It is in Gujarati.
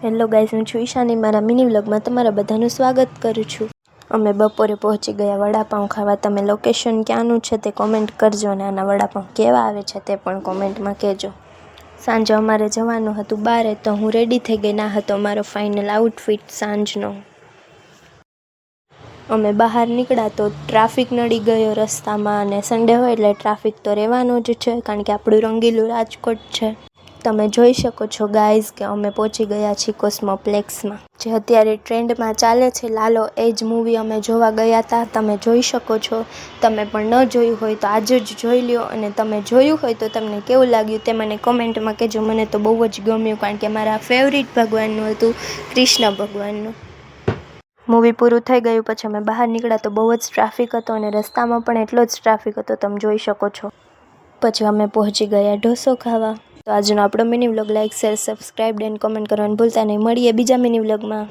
હેલો ગાઈઝ, હું છું ઈશાની. મારા મિની વ્લોગમાં તમારા બધાનું સ્વાગત કરું છું. અમે બપોરે પહોંચી ગયા વડાપાઉં ખાવા. તમે લોકેશન ક્યાંનું છે તે કોમેન્ટ કરજો અને આના વડાપાઉં કેવા આવે છે તે પણ કોમેન્ટમાં કહેજો. સાંજે અમારે જવાનું હતું બારે, તો હું રેડી થઈ ગઈ. ના હતો મારો ફાઇનલ આઉટફિટ સાંજનો. અમે બહાર નીકળ્યા તો ટ્રાફિક નડી ગયો રસ્તામાં, અને સન્ડે હોય એટલે ટ્રાફિક તો રહેવાનો જ છે, કારણ કે આપણું રંગીલું રાજકોટ છે. તમે જોઈ શકો છો ગાઈઝ કે અમે પહોંચી ગયા છીએ કોસ્મોપ્લેક્સમાં, જે અત્યારે ટ્રેન્ડમાં ચાલે છે. લાલો એ જ મૂવી અમે જોવા ગયા હતા. તમે જોઈ શકો છો. તમે પણ ન જોયું હોય તો આજે જ જોઈ લ્યો, અને તમે જોયું હોય તો તમને કેવું લાગ્યું તે મને કોમેન્ટમાં કહેજો. મને તો બહુ જ ગમ્યું, કારણ કે મારા ફેવરિટ ભગવાનનું હતું, કૃષ્ણ ભગવાનનું. મૂવી પૂરું થઈ ગયું પછી અમે બહાર નીકળ્યા તો બહુ જ ટ્રાફિક હતો, અને રસ્તામાં પણ એટલો જ ટ્રાફિક હતો, તમે જોઈ શકો છો. પછી અમે પહોંચી ગયા ઢોસો ખાવા. તો આજનો આપણો mini vlog like, share, subscribe and comment કરવાનું ભૂલતા નહીં. મળીએ બીજા મિની વ્લોગમાં.